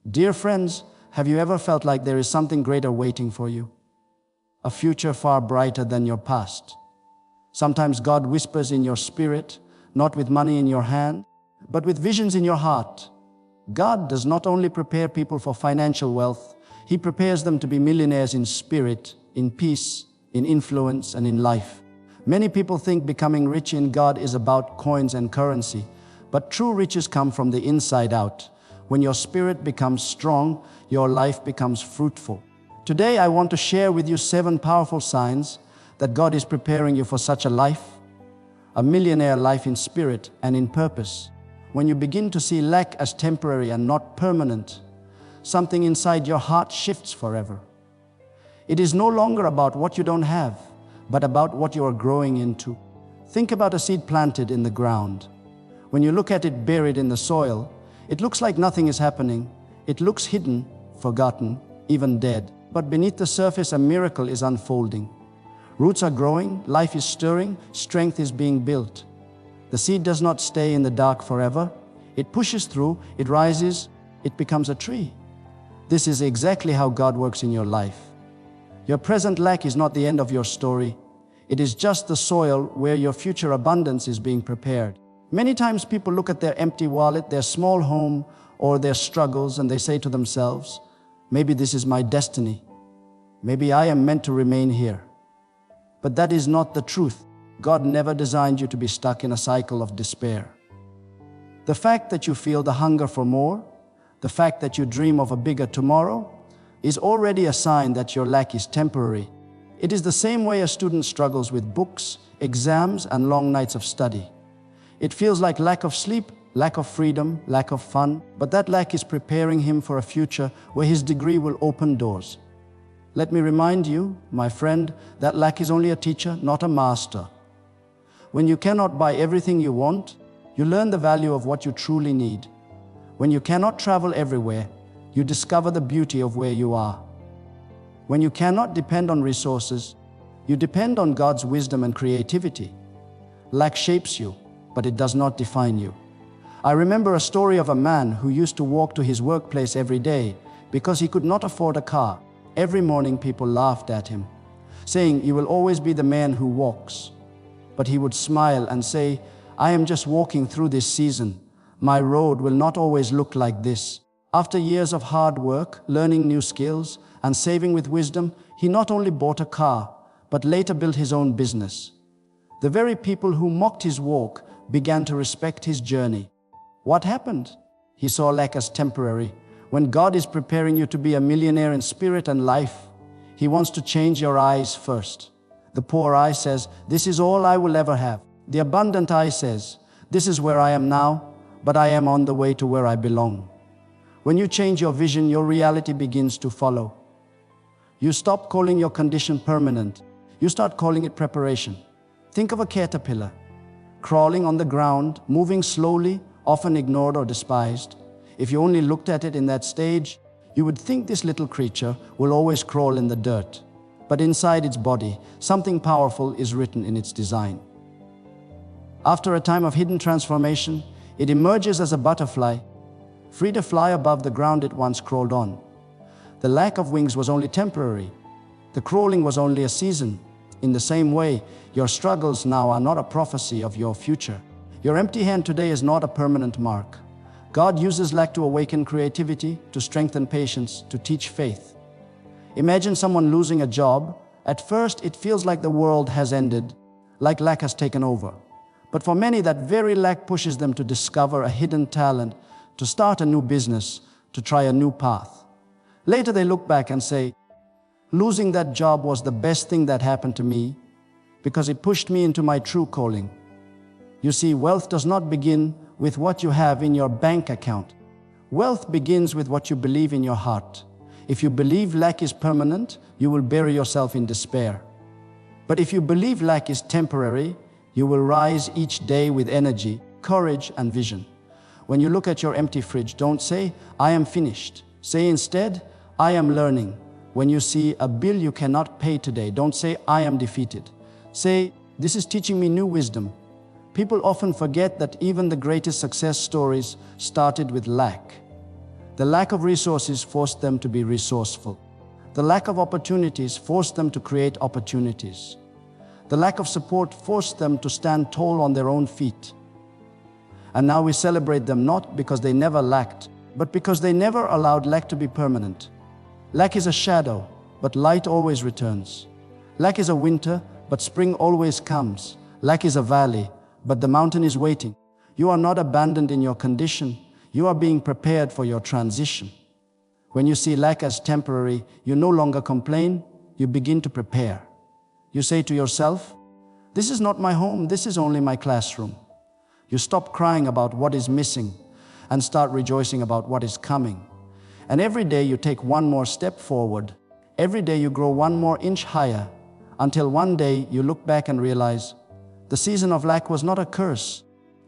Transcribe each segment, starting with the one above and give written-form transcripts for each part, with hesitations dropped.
Dear friends, have you ever felt like there is something greater waiting for you? A future far brighter than your past. Sometimes God whispers in your spirit, not with money in your hand, but with visions in your heart. God does not only prepare people for financial wealth, He prepares them to be millionaires in spirit, in peace, in influence, and in life. Many people think becoming rich in God is about coins and currency, but true riches come from the inside out. When your spirit becomes strong, your life becomes fruitful. Today, I want to share with you 7 powerful signs that God is preparing you for such a life, a millionaire life in spirit and in purpose. When you begin to see lack as temporary and not permanent, something inside your heart shifts forever. It is no longer about what you don't have, but about what you are growing into. Think about a seed planted in the ground. When you look at it buried in the soil, it looks like nothing is happening. It looks hidden, forgotten, even dead. But beneath the surface, a miracle is unfolding. Roots are growing, life is stirring, strength is being built. The seed does not stay in the dark forever. It pushes through, it rises, it becomes a tree. This is exactly how God works in your life. Your present lack is not the end of your story. It is just the soil where your future abundance is being prepared. Many times people look at their empty wallet, their small home, or their struggles, and they say to themselves, maybe this is my destiny. Maybe I am meant to remain here. But that is not the truth. God never designed you to be stuck in a cycle of despair. The fact that you feel the hunger for more, the fact that you dream of a bigger tomorrow, is already a sign that your lack is temporary. It is the same way a student struggles with books, exams, and long nights of study. It feels like lack of sleep, lack of freedom, lack of fun, but that lack is preparing him for a future where his degree will open doors. Let me remind you, my friend, that lack is only a teacher, not a master. When you cannot buy everything you want, you learn the value of what you truly need. When you cannot travel everywhere, you discover the beauty of where you are. When you cannot depend on resources, you depend on God's wisdom and creativity. Lack shapes you, but it does not define you. I remember a story of a man who used to walk to his workplace every day because he could not afford a car. Every morning people laughed at him, saying, "You will always be the man who walks." But he would smile and say, "I am just walking through this season. My road will not always look like this." After years of hard work, learning new skills, and saving with wisdom, he not only bought a car, but later built his own business. The very people who mocked his walk began to respect his journey. What happened? He saw lack as temporary. When God is preparing you to be a millionaire in spirit and life, He wants to change your eyes first. The poor eye says, "This is all I will ever have." The abundant eye says, "This is where I am now, but I am on the way to where I belong." When you change your vision, your reality begins to follow. You stop calling your condition permanent. You start calling it preparation. Think of a caterpillar, crawling on the ground, moving slowly, often ignored or despised. If you only looked at it in that stage, you would think this little creature will always crawl in the dirt. But inside its body, something powerful is written in its design. After a time of hidden transformation, it emerges as a butterfly, free to fly above the ground it once crawled on. The lack of wings was only temporary. The crawling was only a season. In the same way, your struggles now are not a prophecy of your future. Your empty hand today is not a permanent mark. God uses lack to awaken creativity, to strengthen patience, to teach faith. Imagine someone losing a job. At first, it feels like the world has ended, like lack has taken over. But for many, that very lack pushes them to discover a hidden talent, to start a new business, to try a new path. Later, they look back and say, "Losing that job was the best thing that happened to me because it pushed me into my true calling." You see, wealth does not begin with what you have in your bank account. Wealth begins with what you believe in your heart. If you believe lack is permanent, you will bury yourself in despair. But if you believe lack is temporary, you will rise each day with energy, courage, and vision. When you look at your empty fridge, don't say, "I am finished." Say instead, "I am learning." When you see a bill you cannot pay today, don't say, "I am defeated." Say, "This is teaching me new wisdom." People often forget that even the greatest success stories started with lack. The lack of resources forced them to be resourceful. The lack of opportunities forced them to create opportunities. The lack of support forced them to stand tall on their own feet. And now we celebrate them not because they never lacked, but because they never allowed lack to be permanent. Lack is a shadow, but light always returns. Lack is a winter, but spring always comes. Lack is a valley, but the mountain is waiting. You are not abandoned in your condition. You are being prepared for your transition. When you see lack as temporary, you no longer complain, you begin to prepare. You say to yourself, "This is not my home, this is only my classroom." You stop crying about what is missing and start rejoicing about what is coming. And every day you take one more step forward. Every day you grow one more inch higher, until one day you look back and realize, the season of lack was not a curse.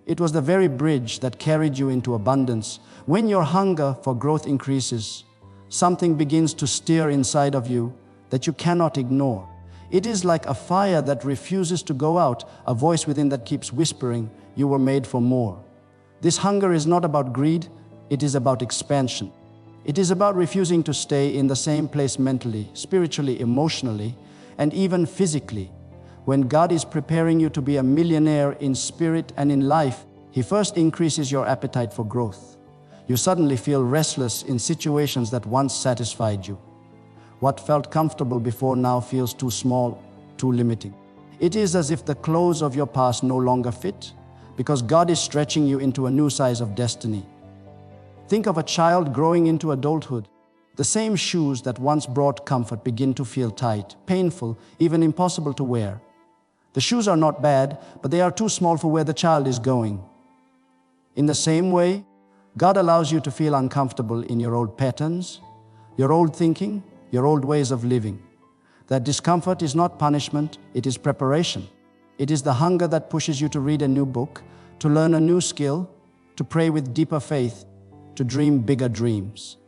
It was the very bridge that carried you into abundance. When your hunger for growth increases, something begins to stir inside of you that you cannot ignore. It is like a fire that refuses to go out, a voice within that keeps whispering, "You were made for more." This hunger is not about greed, it is about expansion. It is about refusing to stay in the same place mentally, spiritually, emotionally, and even physically. When God is preparing you to be a millionaire in spirit and in life, He first increases your appetite for growth. You suddenly feel restless in situations that once satisfied you. What felt comfortable before now feels too small, too limiting. It is as if the clothes of your past no longer fit, because God is stretching you into a new size of destiny. Think of a child growing into adulthood. The same shoes that once brought comfort begin to feel tight, painful, even impossible to wear. The shoes are not bad, but they are too small for where the child is going. In the same way, God allows you to feel uncomfortable in your old patterns, your old thinking, your old ways of living. That discomfort is not punishment, it is preparation. It is the hunger that pushes you to read a new book, to learn a new skill, to pray with deeper faith, to dream bigger dreams.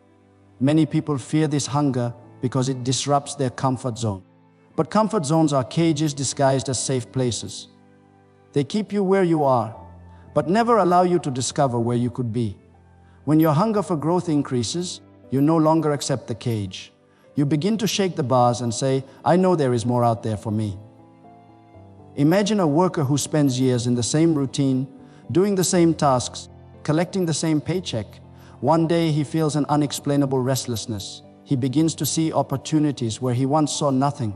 Many people fear this hunger because it disrupts their comfort zone. But comfort zones are cages disguised as safe places. They keep you where you are, but never allow you to discover where you could be. When your hunger for growth increases, you no longer accept the cage. You begin to shake the bars and say, "I know there is more out there for me." Imagine a worker who spends years in the same routine, doing the same tasks, collecting the same paycheck. One day he feels an unexplainable restlessness. He begins to see opportunities where he once saw nothing.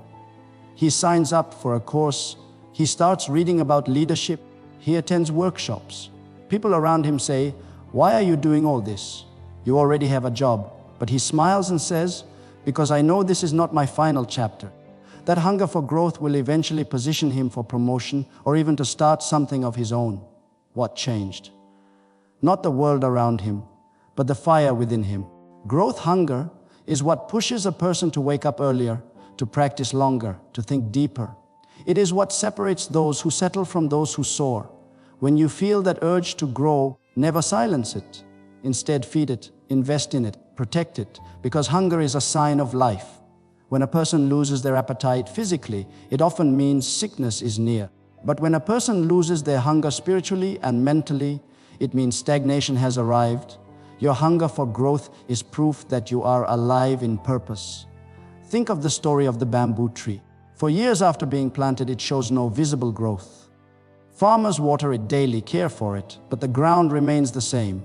He signs up for a course. He starts reading about leadership. He attends workshops. People around him say, "Why are you doing all this? You already have a job." But he smiles and says, "Because I know this is not my final chapter." That hunger for growth will eventually position him for promotion or even to start something of his own. What changed? Not the world around him, but the fire within him. Growth hunger is what pushes a person to wake up earlier, to practice longer, to think deeper. It is what separates those who settle from those who soar. When you feel that urge to grow, never silence it. Instead, feed it, invest in it, protect it, because hunger is a sign of life. When a person loses their appetite physically, it often means sickness is near. But when a person loses their hunger spiritually and mentally, it means stagnation has arrived. Your hunger for growth is proof that you are alive in purpose. Think of the story of the bamboo tree. For years after being planted, it shows no visible growth. Farmers water it daily, care for it, but the ground remains the same.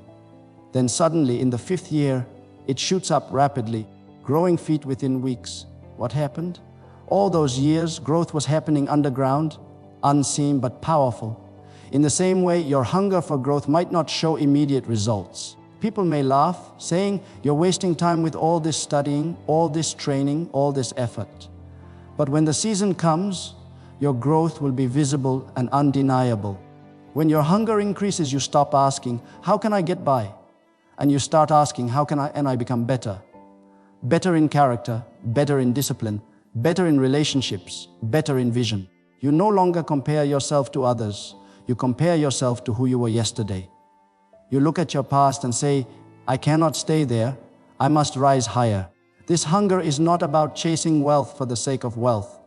Then suddenly, in the 5th year, it shoots up rapidly, growing feet within weeks. What happened? All those years, growth was happening underground, unseen but powerful. In the same way, your hunger for growth might not show immediate results. People may laugh, saying, "You're wasting time with all this studying, all this training, all this effort." But when the season comes, your growth will be visible and undeniable. When your hunger increases, you stop asking, "How can I get by?" And you start asking, "How can I become better?" Better in character, better in discipline, better in relationships, better in vision. You no longer compare yourself to others. You compare yourself to who you were yesterday. You look at your past and say, "I cannot stay there. I must rise higher." This hunger is not about chasing wealth for the sake of wealth.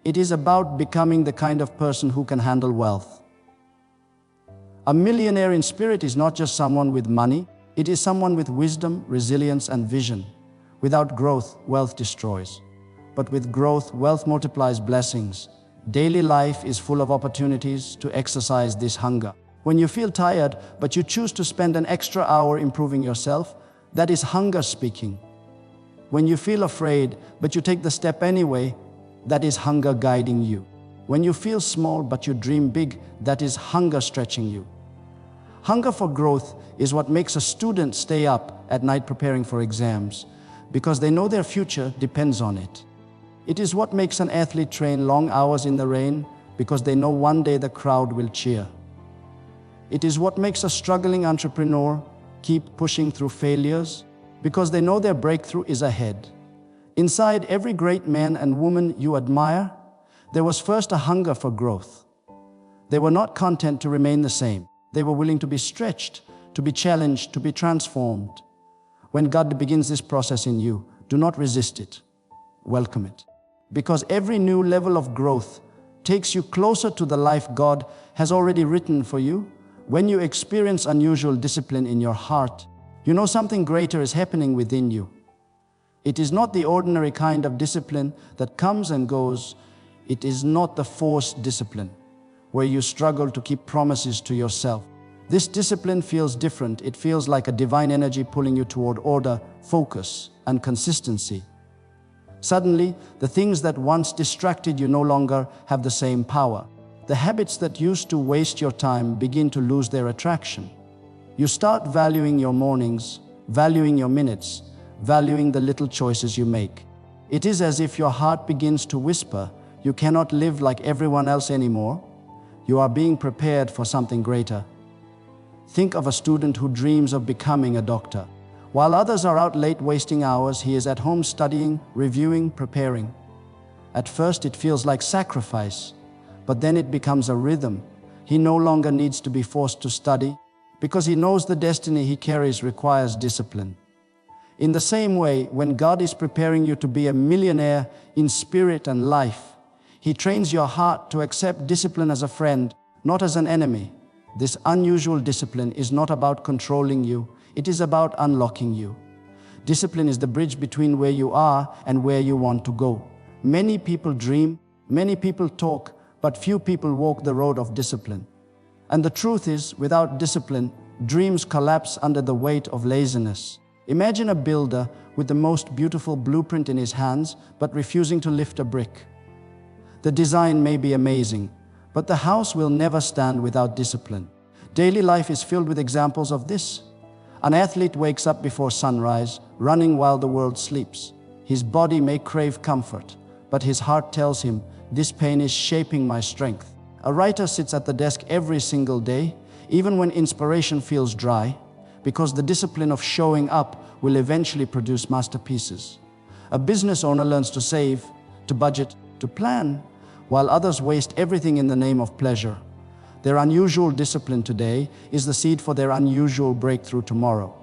It is about becoming the kind of person who can handle wealth. A millionaire in spirit is not just someone with money. It is someone with wisdom, resilience, and vision. Without growth, wealth destroys. But with growth, wealth multiplies blessings. Daily life is full of opportunities to exercise this hunger. When you feel tired, but you choose to spend an extra hour improving yourself, that is hunger speaking. When you feel afraid, but you take the step anyway, that is hunger guiding you. When you feel small, but you dream big, that is hunger stretching you. Hunger for growth is what makes a student stay up at night preparing for exams, because they know their future depends on it. It is what makes an athlete train long hours in the rain, because they know one day the crowd will cheer. It is what makes a struggling entrepreneur keep pushing through failures, because they know their breakthrough is ahead. Inside every great man and woman you admire, there was first a hunger for growth. They were not content to remain the same. They were willing to be stretched, to be challenged, to be transformed. When God begins this process in you, do not resist it. Welcome it. Because every new level of growth takes you closer to the life God has already written for you. When you experience unusual discipline in your heart, you know something greater is happening within you. It is not the ordinary kind of discipline that comes and goes. It is not the forced discipline where you struggle to keep promises to yourself. This discipline feels different. It feels like a divine energy pulling you toward order, focus, and consistency. Suddenly, the things that once distracted you no longer have the same power. The habits that used to waste your time begin to lose their attraction. You start valuing your mornings, valuing your minutes, valuing the little choices you make. It is as if your heart begins to whisper, you cannot live like everyone else anymore. You are being prepared for something greater. Think of a student who dreams of becoming a doctor. While others are out late wasting hours, he is at home studying, reviewing, preparing. At first it feels like sacrifice, but then it becomes a rhythm. He no longer needs to be forced to study because he knows the destiny he carries requires discipline. In the same way, when God is preparing you to be a millionaire in spirit and life, He trains your heart to accept discipline as a friend, not as an enemy. This unusual discipline is not about controlling you, it is about unlocking you. Discipline is the bridge between where you are and where you want to go. Many people dream, many people talk, but few people walk the road of discipline. And the truth is, without discipline, dreams collapse under the weight of laziness. Imagine a builder with the most beautiful blueprint in his hands, but refusing to lift a brick. The design may be amazing, but the house will never stand without discipline. Daily life is filled with examples of this. An athlete wakes up before sunrise, running while the world sleeps. His body may crave comfort, but his heart tells him, this pain is shaping my strength. A writer sits at the desk every single day, even when inspiration feels dry, because the discipline of showing up will eventually produce masterpieces. A business owner learns to save, to budget, to plan, while others waste everything in the name of pleasure. Their unusual discipline today is the seed for their unusual breakthrough tomorrow.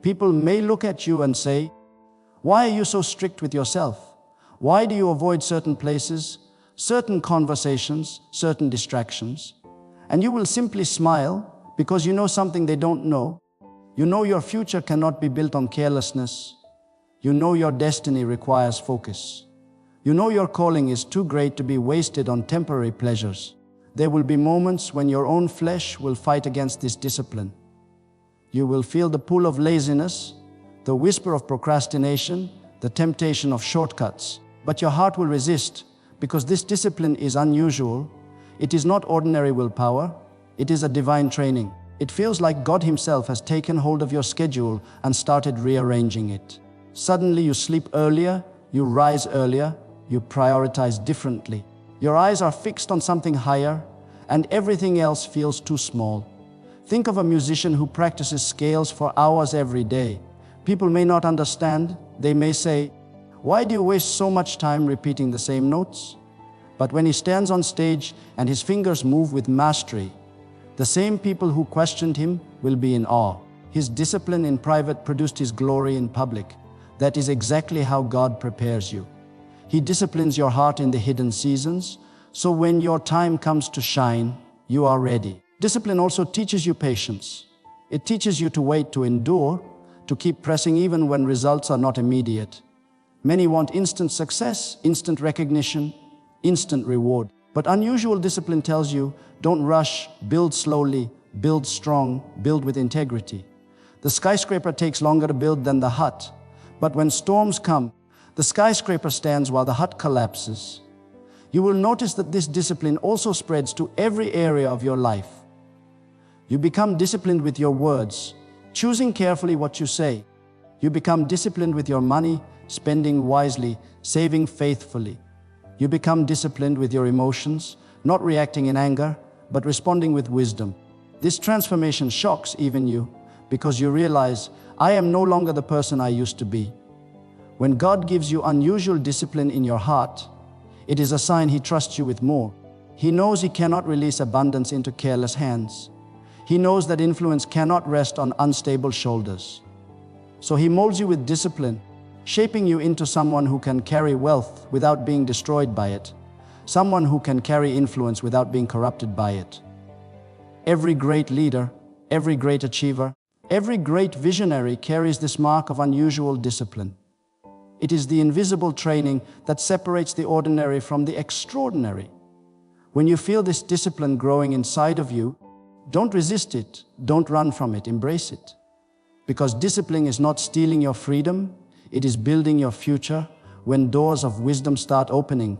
People may look at you and say, why are you so strict with yourself? Why do you avoid certain places, certain conversations, certain distractions? And you will simply smile because you know something they don't know. You know your future cannot be built on carelessness. You know your destiny requires focus. You know your calling is too great to be wasted on temporary pleasures. There will be moments when your own flesh will fight against this discipline. You will feel the pull of laziness, the whisper of procrastination, the temptation of shortcuts. But your heart will resist because this discipline is unusual. It is not ordinary willpower. It is a divine training. It feels like God Himself has taken hold of your schedule and started rearranging it. Suddenly you sleep earlier, you rise earlier, you prioritize differently. Your eyes are fixed on something higher, and everything else feels too small. Think of a musician who practices scales for hours every day. People may not understand. They may say, why do you waste so much time repeating the same notes? But when he stands on stage and his fingers move with mastery, the same people who questioned him will be in awe. His discipline in private produced his glory in public. That is exactly how God prepares you. He disciplines your heart in the hidden seasons, so when your time comes to shine, you are ready. Discipline also teaches you patience. It teaches you to wait, to endure, to keep pressing even when results are not immediate. Many want instant success, instant recognition, instant reward. But unusual discipline tells you, don't rush, build slowly, build strong, build with integrity. The skyscraper takes longer to build than the hut. But when storms come, the skyscraper stands while the hut collapses. You will notice that this discipline also spreads to every area of your life. You become disciplined with your words, choosing carefully what you say. You become disciplined with your money, spending wisely, saving faithfully. You become disciplined with your emotions, not reacting in anger, but responding with wisdom. This transformation shocks even you, because you realize, I am no longer the person I used to be. When God gives you unusual discipline in your heart, it is a sign He trusts you with more. He knows He cannot release abundance into careless hands. He knows that influence cannot rest on unstable shoulders. So He molds you with discipline, shaping you into someone who can carry wealth without being destroyed by it, someone who can carry influence without being corrupted by it. Every great leader, every great achiever, every great visionary carries this mark of unusual discipline. It is the invisible training that separates the ordinary from the extraordinary. When you feel this discipline growing inside of you, don't resist it, don't run from it, embrace it. Because discipline is not stealing your freedom, it is building your future. When doors of wisdom start opening,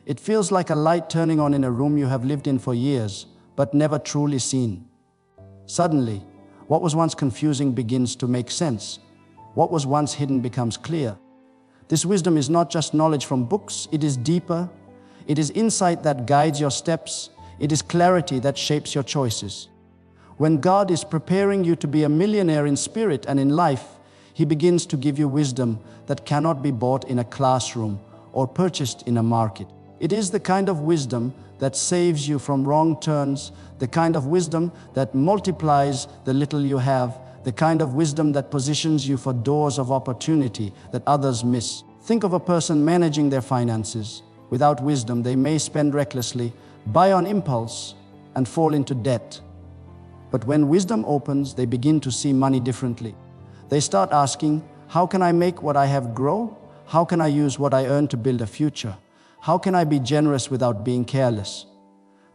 it feels like a light turning on in a room you have lived in for years, but never truly seen. Suddenly, what was once confusing begins to make sense. What was once hidden becomes clear. This wisdom is not just knowledge from books, it is deeper. It is insight that guides your steps. It is clarity that shapes your choices. When God is preparing you to be a millionaire in spirit and in life, He begins to give you wisdom that cannot be bought in a classroom or purchased in a market. It is the kind of wisdom that saves you from wrong turns, the kind of wisdom that multiplies the little you have, the kind of wisdom that positions you for doors of opportunity that others miss. Think of a person managing their finances. Without wisdom, they may spend recklessly, buy on impulse, and fall into debt. But when wisdom opens, they begin to see money differently. They start asking, how can I make what I have grow? How can I use what I earn to build a future? How can I be generous without being careless?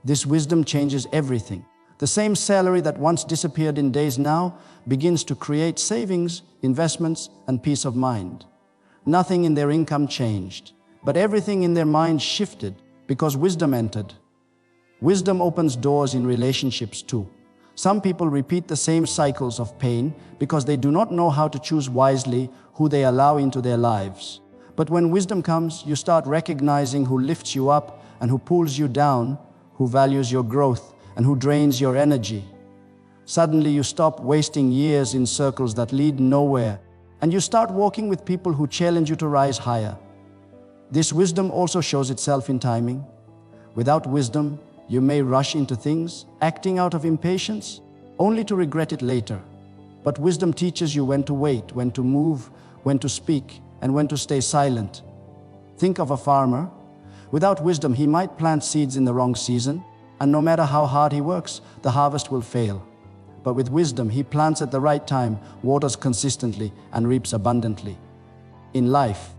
This wisdom changes everything. The same salary that once disappeared in days now begins to create savings, investments, and peace of mind. Nothing in their income changed, but everything in their mind shifted because wisdom entered. Wisdom opens doors in relationships too. Some people repeat the same cycles of pain because they do not know how to choose wisely who they allow into their lives. But when wisdom comes, you start recognizing who lifts you up and who pulls you down, who values your growth and who drains your energy. Suddenly you stop wasting years in circles that lead nowhere, and you start walking with people who challenge you to rise higher. This wisdom also shows itself in timing. Without wisdom, you may rush into things, acting out of impatience, only to regret it later. But wisdom teaches you when to wait, when to move, when to speak, and when to stay silent. Think of a farmer. Without wisdom, he might plant seeds in the wrong season, and no matter how hard he works, the harvest will fail. But with wisdom, he plants at the right time, waters consistently, and reaps abundantly. In life,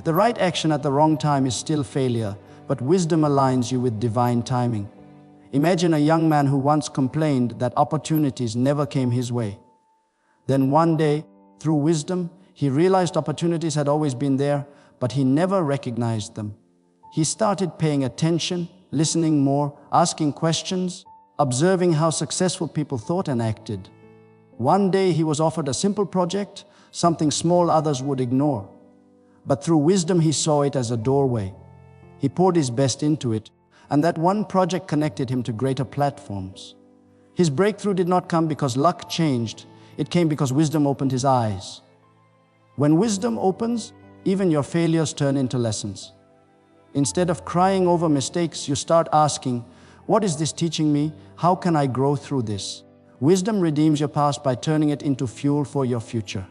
the right action at the wrong time is still failure, but wisdom aligns you with divine timing. Imagine a young man who once complained that opportunities never came his way. Then one day, through wisdom, he realized opportunities had always been there, but he never recognized them. He started paying attention, listening more, asking questions, observing how successful people thought and acted. One day he was offered a simple project, something small others would ignore. But through wisdom he saw it as a doorway. He poured his best into it, and that one project connected him to greater platforms. His breakthrough did not come because luck changed, it came because wisdom opened his eyes. When wisdom opens, even your failures turn into lessons. Instead of crying over mistakes, you start asking, what is this teaching me? How can I grow through this? Wisdom redeems your past by turning it into fuel for your future.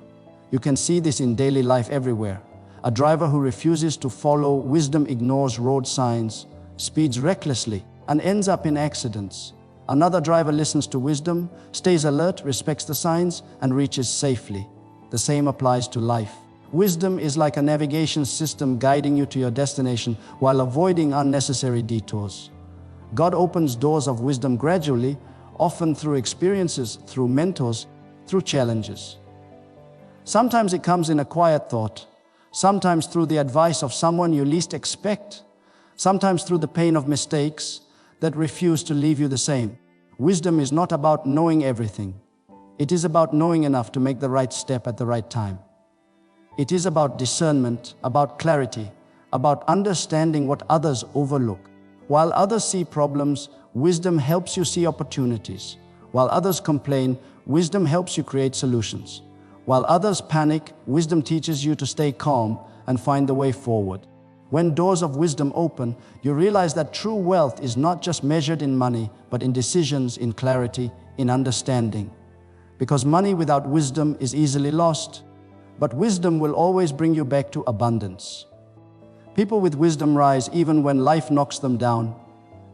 You can see this in daily life everywhere. A driver who refuses to follow wisdom ignores road signs, speeds recklessly, and ends up in accidents. Another driver listens to wisdom, stays alert, respects the signs, and reaches safely. The same applies to life. Wisdom is like a navigation system guiding you to your destination while avoiding unnecessary detours. God opens doors of wisdom gradually, often through experiences, through mentors, through challenges. Sometimes it comes in a quiet thought, sometimes through the advice of someone you least expect, sometimes through the pain of mistakes that refuse to leave you the same. Wisdom is not about knowing everything. It is about knowing enough to make the right step at the right time. It is about discernment, about clarity, about understanding what others overlook. While others see problems, wisdom helps you see opportunities. While others complain, wisdom helps you create solutions. While others panic, wisdom teaches you to stay calm and find the way forward. When doors of wisdom open, you realize that true wealth is not just measured in money, but in decisions, in clarity, in understanding. Because money without wisdom is easily lost, but wisdom will always bring you back to abundance. People with wisdom rise even when life knocks them down,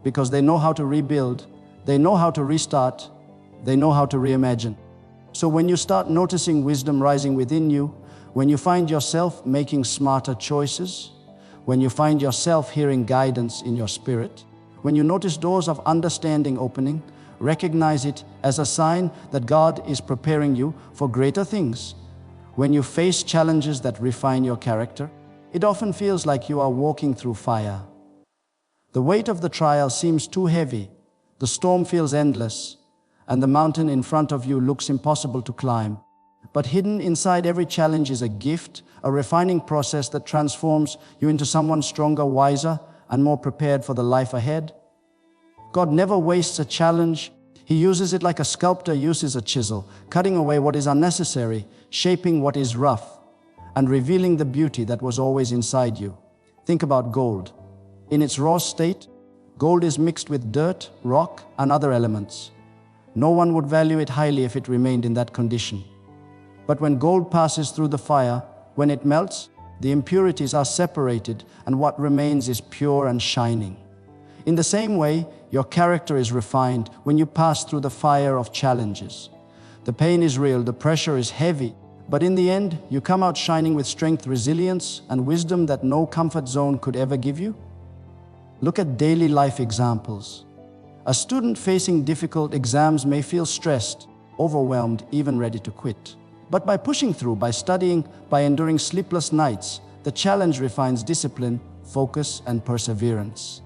because they know how to rebuild, they know how to restart, they know how to reimagine. So when you start noticing wisdom rising within you, when you find yourself making smarter choices, when you find yourself hearing guidance in your spirit, when you notice doors of understanding opening, recognize it as a sign that God is preparing you for greater things. When you face challenges that refine your character, it often feels like you are walking through fire. The weight of the trial seems too heavy, the storm feels endless, and the mountain in front of you looks impossible to climb. But hidden inside every challenge is a gift, a refining process that transforms you into someone stronger, wiser, and more prepared for the life ahead. God never wastes a challenge. He uses it like a sculptor uses a chisel, cutting away what is unnecessary, shaping what is rough, and revealing the beauty that was always inside you. Think about gold. In its raw state, gold is mixed with dirt, rock, and other elements. No one would value it highly if it remained in that condition. But when gold passes through the fire, when it melts, the impurities are separated and what remains is pure and shining. In the same way, your character is refined when you pass through the fire of challenges. The pain is real, the pressure is heavy, but in the end, you come out shining with strength, resilience, and wisdom that no comfort zone could ever give you. Look at daily life examples. A student facing difficult exams may feel stressed, overwhelmed, even ready to quit. But by pushing through, by studying, by enduring sleepless nights, the challenge refines discipline, focus, and perseverance.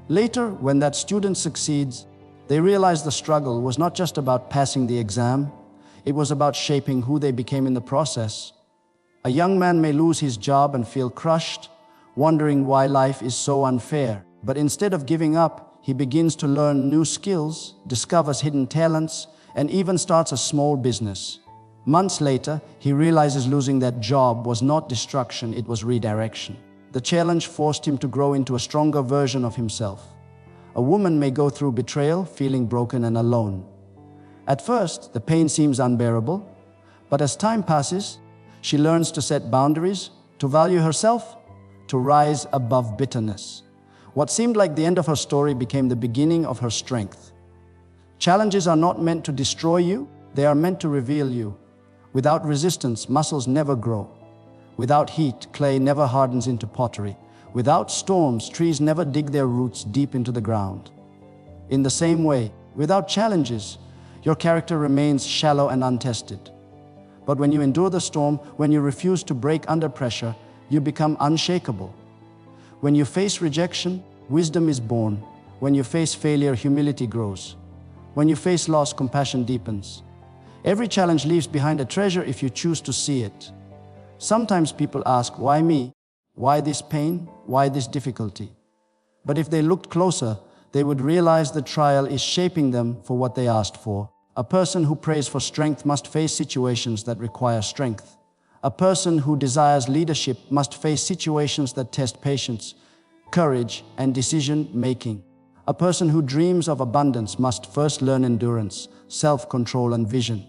Later, when that student succeeds, they realize the struggle was not just about passing the exam, it was about shaping who they became in the process. A young man may lose his job and feel crushed, wondering why life is so unfair. But instead of giving up, he begins to learn new skills, discovers hidden talents, and even starts a small business. Months later, he realizes losing that job was not destruction, it was redirection. The challenge forced him to grow into a stronger version of himself. A woman may go through betrayal, feeling broken and alone. At first, the pain seems unbearable, but as time passes, she learns to set boundaries, to value herself, to rise above bitterness. What seemed like the end of her story became the beginning of her strength. Challenges are not meant to destroy you, they are meant to reveal you. Without resistance, muscles never grow. Without heat, clay never hardens into pottery. Without storms, trees never dig their roots deep into the ground. In the same way, without challenges, your character remains shallow and untested. But when you endure the storm, when you refuse to break under pressure, you become unshakable. When you face rejection, wisdom is born. When you face failure, humility grows. When you face loss, compassion deepens. Every challenge leaves behind a treasure if you choose to see it. Sometimes people ask, why me? Why this pain? Why this difficulty? But if they looked closer, they would realize the trial is shaping them for what they asked for. A person who prays for strength must face situations that require strength. A person who desires leadership must face situations that test patience, courage, and decision-making. A person who dreams of abundance must first learn endurance, self-control, and vision.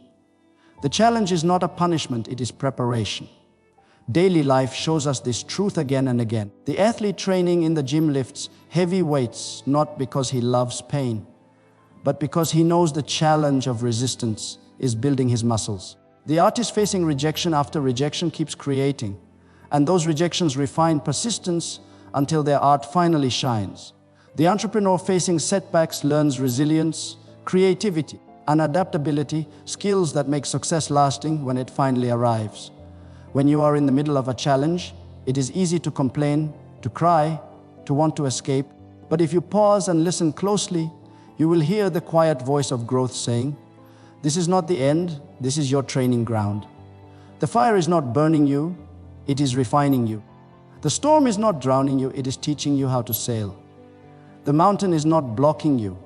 The challenge is not a punishment, it is preparation. Daily life shows us this truth again and again. The athlete training in the gym lifts heavy weights not because he loves pain, but because he knows the challenge of resistance is building his muscles. The artist facing rejection after rejection keeps creating, and those rejections refine persistence until their art finally shines. The entrepreneur facing setbacks learns resilience, creativity, and adaptability, skills that make success lasting when it finally arrives. When you are in the middle of a challenge, it is easy to complain, to cry, to want to escape. But if you pause and listen closely, you will hear the quiet voice of growth saying, "This is not the end, this is your training ground." The fire is not burning you, it is refining you. The storm is not drowning you, it is teaching you how to sail. The mountain is not blocking you,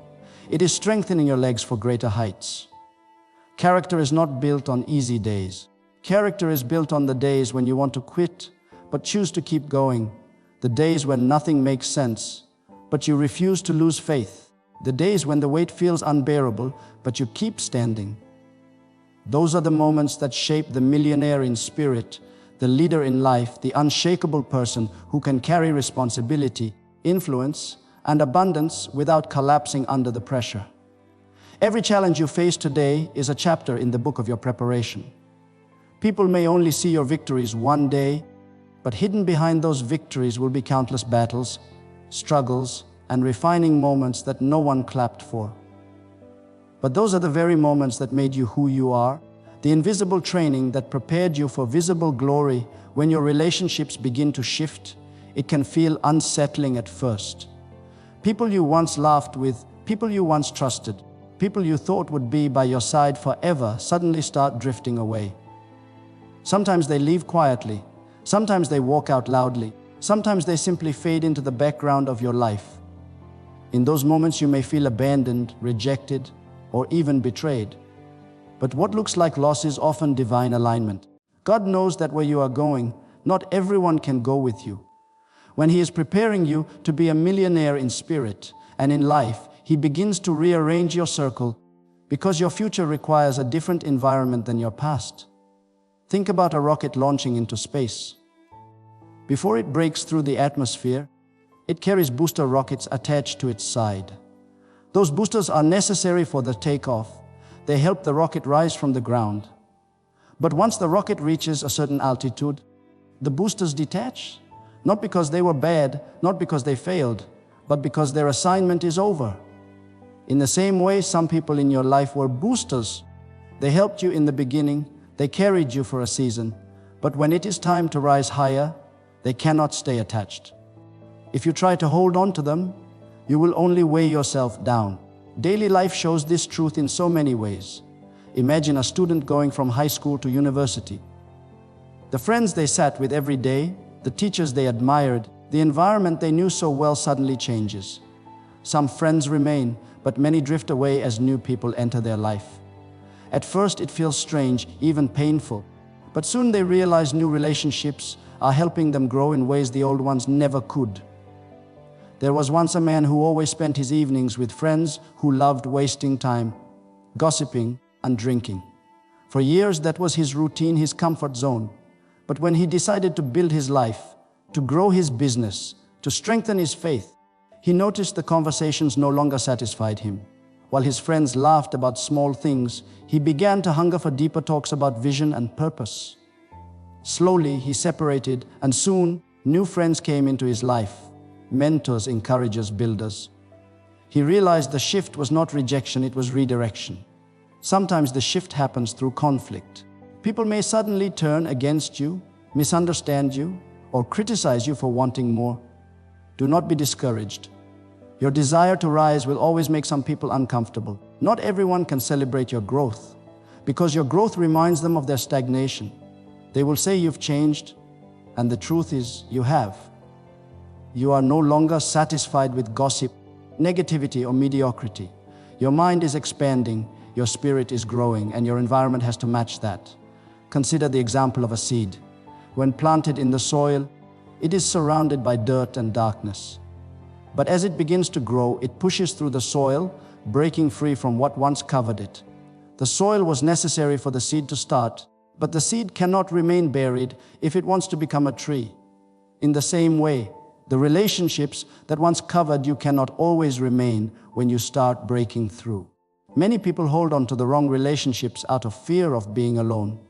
it is strengthening your legs for greater heights. Character is not built on easy days. Character is built on the days when you want to quit, but choose to keep going. The days when nothing makes sense, but you refuse to lose faith. The days when the weight feels unbearable, but you keep standing. Those are the moments that shape the millionaire in spirit, the leader in life, the unshakable person who can carry responsibility, influence, and abundance without collapsing under the pressure. Every challenge you face today is a chapter in the book of your preparation. People may only see your victories one day, but hidden behind those victories will be countless battles, struggles, and refining moments that no one clapped for. But those are the very moments that made you who you are, the invisible training that prepared you for visible glory. When your relationships begin to shift, it can feel unsettling at first. People you once laughed with, people you once trusted, people you thought would be by your side forever suddenly start drifting away. Sometimes they leave quietly, sometimes they walk out loudly, sometimes they simply fade into the background of your life. In those moments you may feel abandoned, rejected, or even betrayed. But what looks like loss is often divine alignment. God knows that where you are going, not everyone can go with you. When He is preparing you to be a millionaire in spirit and in life, He begins to rearrange your circle because your future requires a different environment than your past. Think about a rocket launching into space. Before it breaks through the atmosphere, it carries booster rockets attached to its side. Those boosters are necessary for the takeoff. They help the rocket rise from the ground. But once the rocket reaches a certain altitude, the boosters detach, not because they were bad, not because they failed, but because their assignment is over. In the same way, some people in your life were boosters. They helped you in the beginning, they carried you for a season, but when it is time to rise higher, they cannot stay attached. If you try to hold on to them, you will only weigh yourself down. Daily life shows this truth in so many ways. Imagine a student going from high school to university. The friends they sat with every day, the teachers they admired, the environment they knew so well suddenly changes. Some friends remain, but many drift away as new people enter their life. At first it feels strange, even painful, but soon they realize new relationships are helping them grow in ways the old ones never could. There was once a man who always spent his evenings with friends who loved wasting time, gossiping, and drinking. For years that was his routine, his comfort zone. But when he decided to build his life, to grow his business, to strengthen his faith, he noticed the conversations no longer satisfied him. While his friends laughed about small things, he began to hunger for deeper talks about vision and purpose. Slowly, he separated, and soon, new friends came into his life. Mentors, encouragers, builders. He realized the shift was not rejection, it was redirection. Sometimes the shift happens through conflict. People may suddenly turn against you, misunderstand you, or criticize you for wanting more. Do not be discouraged. Your desire to rise will always make some people uncomfortable. Not everyone can celebrate your growth, because your growth reminds them of their stagnation. They will say you've changed, and the truth is, you have. You are no longer satisfied with gossip, negativity, or mediocrity. Your mind is expanding, your spirit is growing, and your environment has to match that. Consider the example of a seed. When planted in the soil, it is surrounded by dirt and darkness. But as it begins to grow, it pushes through the soil, breaking free from what once covered it. The soil was necessary for the seed to start, but the seed cannot remain buried if it wants to become a tree. In the same way, The relationships that once covered you cannot always remain when you start breaking through. Many people hold on to the wrong relationships out of fear of being alone.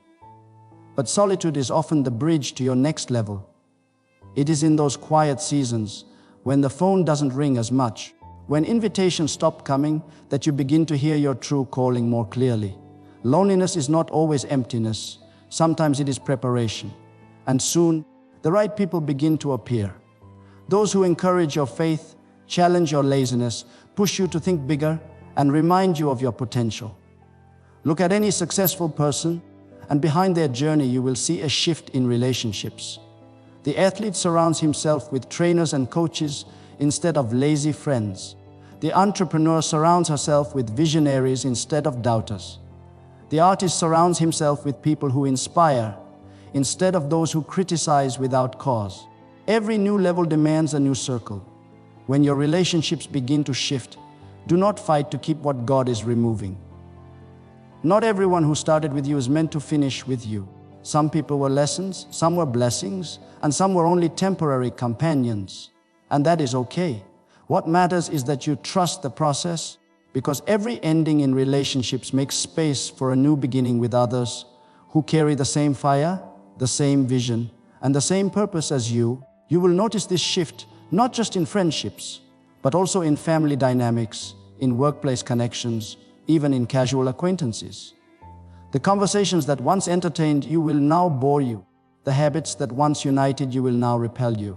But solitude is often the bridge to your next level. It is in those quiet seasons, when the phone doesn't ring as much, when invitations stop coming, that you begin to hear your true calling more clearly. Loneliness is not always emptiness. Sometimes it is preparation. And soon, the right people begin to appear. Those who encourage your faith, challenge your laziness, push you to think bigger, and remind you of your potential. Look at any successful person, and behind their journey you will see a shift in relationships. The athlete surrounds himself with trainers and coaches instead of lazy friends. The entrepreneur surrounds herself with visionaries instead of doubters. The artist surrounds himself with people who inspire instead of those who criticize without cause. Every new level demands a new circle. When your relationships begin to shift, do not fight to keep what God is removing. Not everyone who started with you is meant to finish with you. Some people were lessons, some were blessings, and some were only temporary companions. And that is okay. What matters is that you trust the process, because every ending in relationships makes space for a new beginning with others who carry the same fire, the same vision, and the same purpose as you. You will notice this shift not just in friendships, but also in family dynamics, in workplace connections, even in casual acquaintances. The conversations that once entertained you will now bore you. The habits that once united you will now repel you.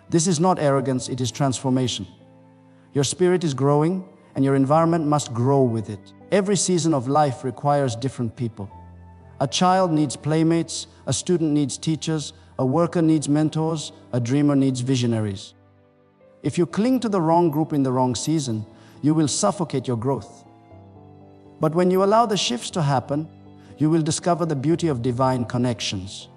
This is not arrogance, it is transformation. Your spirit is growing, and your environment must grow with it. Every season of life requires different people. A child needs playmates, a student needs teachers, a worker needs mentors, a dreamer needs visionaries. If you cling to the wrong group in the wrong season, you will suffocate your growth. But when you allow the shifts to happen, you will discover the beauty of divine connections.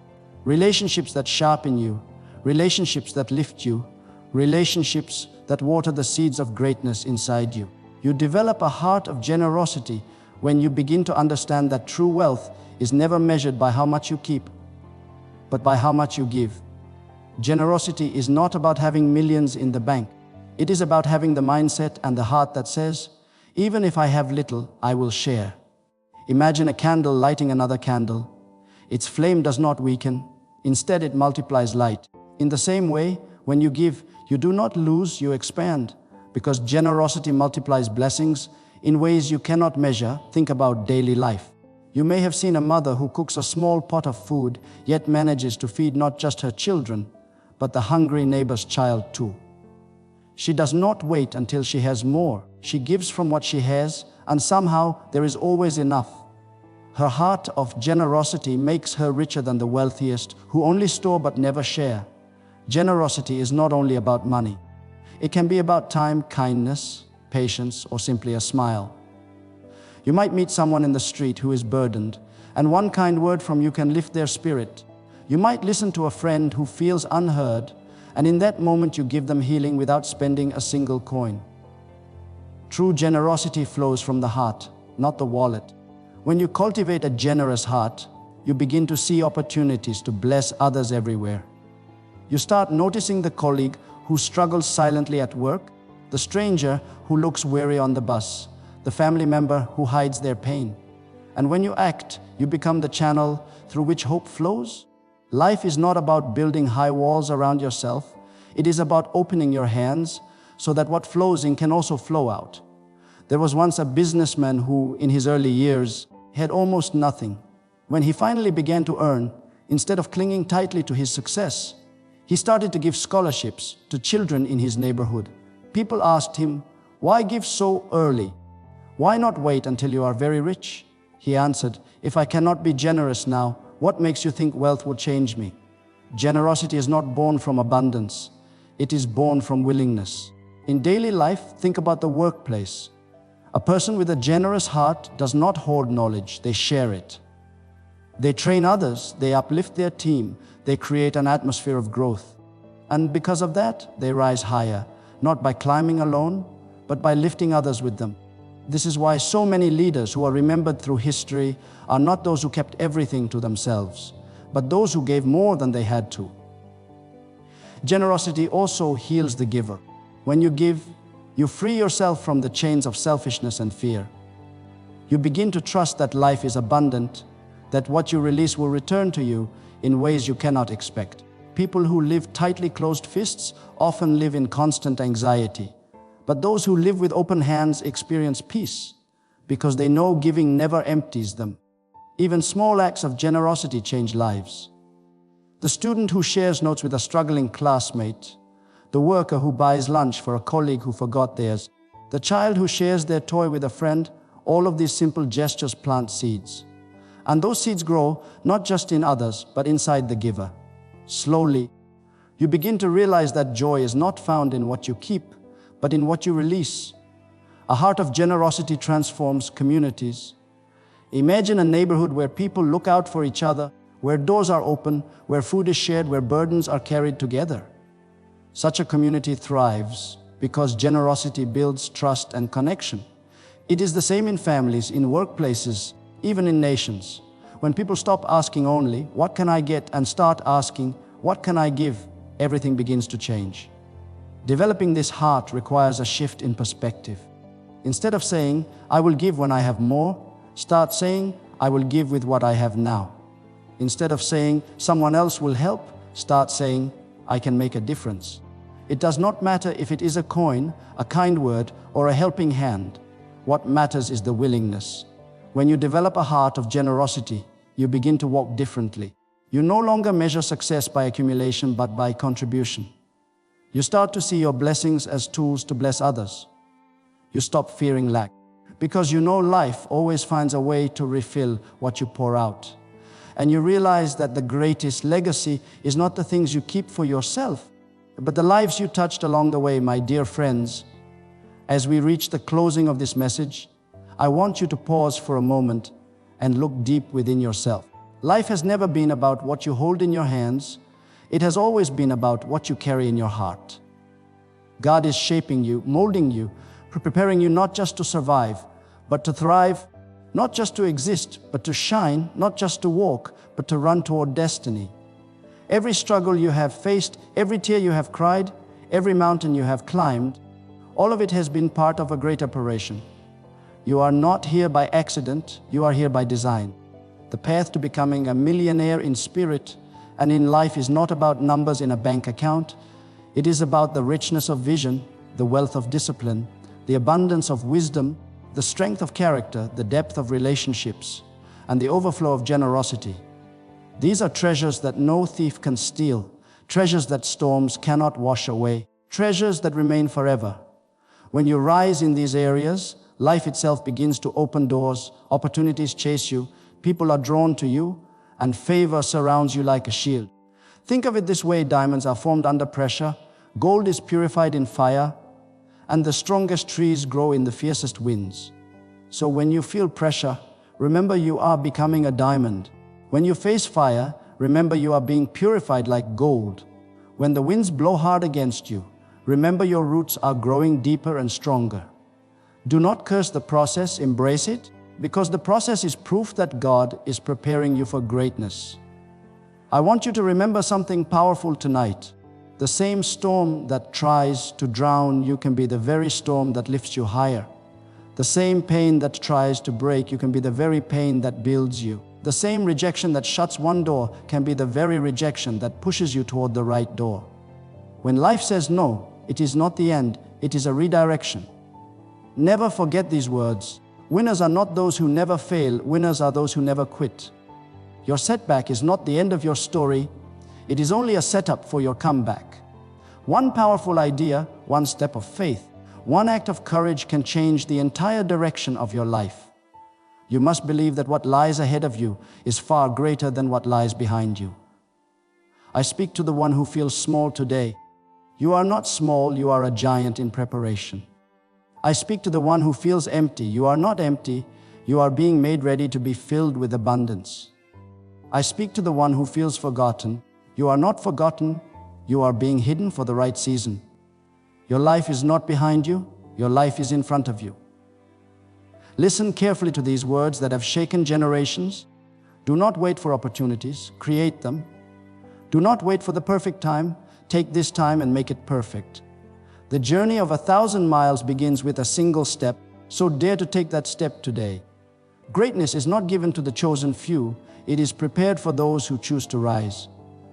Relationships that sharpen you, relationships that lift you, relationships that water the seeds of greatness inside you. You develop a heart of generosity when you begin to understand that true wealth is never measured by how much you keep, but by how much you give. Generosity is not about having millions in the bank. It is about having the mindset and the heart that says, even if I have little, I will share. Imagine a candle lighting another candle. Its flame does not weaken. Instead, it multiplies light. In the same way, when you give, you do not lose, you expand. Because generosity multiplies blessings in ways you cannot measure. Think about daily life. You may have seen a mother who cooks a small pot of food, yet manages to feed not just her children, but the hungry neighbor's child too. She does not wait until she has more. She gives from what she has, and somehow there is always enough. Her heart of generosity makes her richer than the wealthiest, who only store but never share. Generosity is not only about money. It can be about time, kindness, patience, or simply a smile. You might meet someone in the street who is burdened, and one kind word from you can lift their spirit. You might listen to a friend who feels unheard, and in that moment you give them healing without spending a single coin. True generosity flows from the heart, not the wallet. When you cultivate a generous heart, you begin to see opportunities to bless others everywhere. You start noticing the colleague who struggles silently at work, the stranger who looks weary on the bus, the family member who hides their pain. And when you act, you become the channel through which hope flows. Life is not about building high walls around yourself. It is about opening your hands so that what flows in can also flow out. There was once a businessman who, in his early years, had almost nothing. When he finally began to earn, instead of clinging tightly to his success, he started to give scholarships to children in his neighborhood. People asked him, "Why give so early? Why not wait until you are very rich?" He answered, "If I cannot be generous now, what makes you think wealth will change me?" Generosity is not born from abundance. It is born from willingness. In daily life, think about the workplace. A person with a generous heart does not hoard knowledge, they share it. They train others, they uplift their team, they create an atmosphere of growth. And because of that, they rise higher, not by climbing alone, but by lifting others with them. This is why so many leaders who are remembered through history are not those who kept everything to themselves, but those who gave more than they had to. Generosity also heals the giver. When you give, you free yourself from the chains of selfishness and fear. You begin to trust that life is abundant, that what you release will return to you in ways you cannot expect. People who live tightly closed fists often live in constant anxiety, but those who live with open hands experience peace because they know giving never empties them. Even small acts of generosity change lives. The student who shares notes with a struggling classmate, the worker who buys lunch for a colleague who forgot theirs, the child who shares their toy with a friend, all of these simple gestures plant seeds. And those seeds grow not just in others, but inside the giver. Slowly, you begin to realize that joy is not found in what you keep, but in what you release. A heart of generosity transforms communities. Imagine a neighborhood where people look out for each other, where doors are open, where food is shared, where burdens are carried together. Such a community thrives because generosity builds trust and connection. It is the same in families, in workplaces, even in nations. When people stop asking only, "What can I get?" and start asking, "What can I give?" everything begins to change. Developing this heart requires a shift in perspective. Instead of saying, "I will give when I have more," start saying, "I will give with what I have now." Instead of saying, "Someone else will help," start saying, "I can make a difference." It does not matter if it is a coin, a kind word, or a helping hand. What matters is the willingness. When you develop a heart of generosity, you begin to walk differently. You no longer measure success by accumulation, but by contribution. You start to see your blessings as tools to bless others. You stop fearing lack, because you know life always finds a way to refill what you pour out. And you realize that the greatest legacy is not the things you keep for yourself, but the lives you touched along the way, my dear friends. As we reach the closing of this message, I want you to pause for a moment and look deep within yourself. Life has never been about what you hold in your hands. It has always been about what you carry in your heart. God is shaping you, molding you, preparing you not just to survive, but to thrive, not just to exist, but to shine, not just to walk, but to run toward destiny. Every struggle you have faced, every tear you have cried, every mountain you have climbed, all of it has been part of a great operation. You are not here by accident, you are here by design. The path to becoming a millionaire in spirit and in life is not about numbers in a bank account. It is about the richness of vision, the wealth of discipline, the abundance of wisdom, the strength of character, the depth of relationships, and the overflow of generosity. These are treasures that no thief can steal, treasures that storms cannot wash away, treasures that remain forever. When you rise in these areas, life itself begins to open doors, opportunities chase you, people are drawn to you, and favor surrounds you like a shield. Think of it this way: diamonds are formed under pressure, gold is purified in fire, and the strongest trees grow in the fiercest winds. So when you feel pressure, remember you are becoming a diamond. When you face fire, remember you are being purified like gold. When the winds blow hard against you, remember your roots are growing deeper and stronger. Do not curse the process, embrace it, because the process is proof that God is preparing you for greatness. I want you to remember something powerful tonight. The same storm that tries to drown you can be the very storm that lifts you higher. The same pain that tries to break you can be the very pain that builds you. The same rejection that shuts one door can be the very rejection that pushes you toward the right door. When life says no, it is not the end, it is a redirection. Never forget these words. Winners are not those who never fail, winners are those who never quit. Your setback is not the end of your story, it is only a setup for your comeback. One powerful idea, one step of faith, one act of courage can change the entire direction of your life. You must believe that what lies ahead of you is far greater than what lies behind you. I speak to the one who feels small today. You are not small, you are a giant in preparation. I speak to the one who feels empty. You are not empty, you are being made ready to be filled with abundance. I speak to the one who feels forgotten. You are not forgotten, you are being hidden for the right season. Your life is not behind you, your life is in front of you. Listen carefully to these words that have shaken generations. Do not wait for opportunities, create them. Do not wait for the perfect time, Take this time and make it perfect. The journey of 1,000 miles begins with a single step, so dare to take that step today. Greatness is not given to the chosen few, it is prepared for those who choose to rise.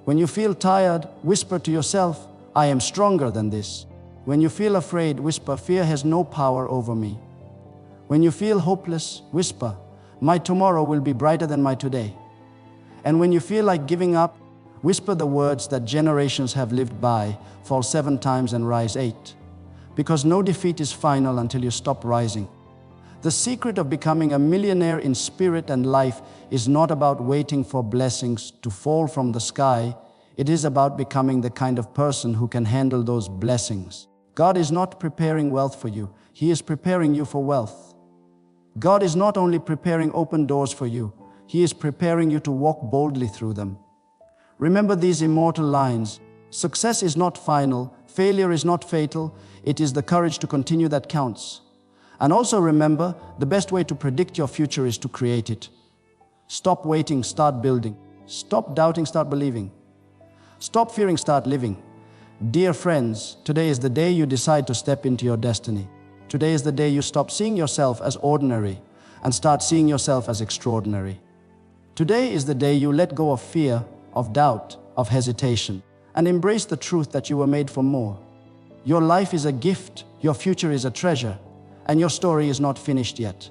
When you feel tired, whisper to yourself, I am stronger than this. When you feel afraid, whisper, fear has no power over me. When you feel hopeless, whisper, my tomorrow will be brighter than my today. And when you feel like giving up, whisper the words that generations have lived by, fall 7 times and rise 8. Because no defeat is final until you stop rising. The secret of becoming a millionaire in spirit and life is not about waiting for blessings to fall from the sky. It is about becoming the kind of person who can handle those blessings. God is not preparing wealth for you, He is preparing you for wealth. God is not only preparing open doors for you, He is preparing you to walk boldly through them. Remember these immortal lines: success is not final, failure is not fatal, it is the courage to continue that counts. And also remember, the best way to predict your future is to create it. Stop waiting, start building. Stop doubting, start believing. Stop fearing, start living. Dear friends, today is the day you decide to step into your destiny. Today is the day you stop seeing yourself as ordinary and start seeing yourself as extraordinary. Today is the day you let go of fear, of doubt, of hesitation, and embrace the truth that you were made for more. Your life is a gift, your future is a treasure, and your story is not finished yet.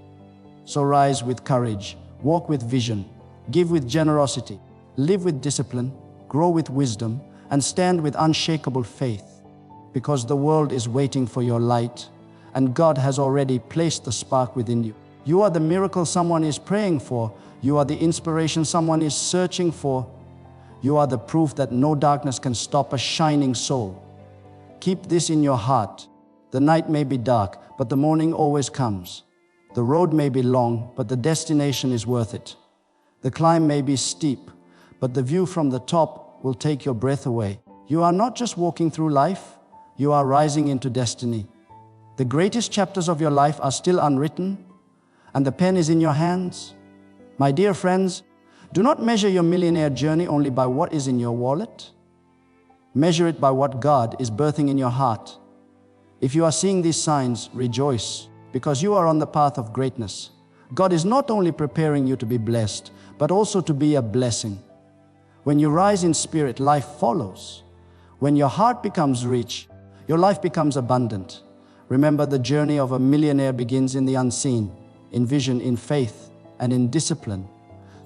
So rise with courage, walk with vision, give with generosity, live with discipline, grow with wisdom, and stand with unshakable faith. Because the world is waiting for your light, and God has already placed the spark within you. You are the miracle someone is praying for. You are the inspiration someone is searching for. You are the proof that no darkness can stop a shining soul. Keep this in your heart. The night may be dark, but the morning always comes. The road may be long, but the destination is worth it. The climb may be steep, but the view from the top will take your breath away. You are not just walking through life, you are rising into destiny. The greatest chapters of your life are still unwritten, and the pen is in your hands. My dear friends, do not measure your millionaire journey only by what is in your wallet. Measure it by what God is birthing in your heart. If you are seeing these signs, rejoice, because you are on the path of greatness. God is not only preparing you to be blessed, but also to be a blessing. When you rise in spirit, life follows. When your heart becomes rich, your life becomes abundant. Remember, the journey of a millionaire begins in the unseen, in vision, in faith, and in discipline.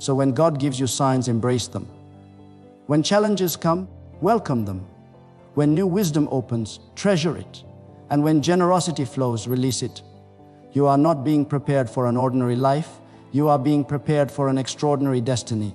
So when God gives you signs, embrace them. When challenges come, welcome them. When new wisdom opens, treasure it. And when generosity flows, release it. You are not being prepared for an ordinary life. You are being prepared for an extraordinary destiny.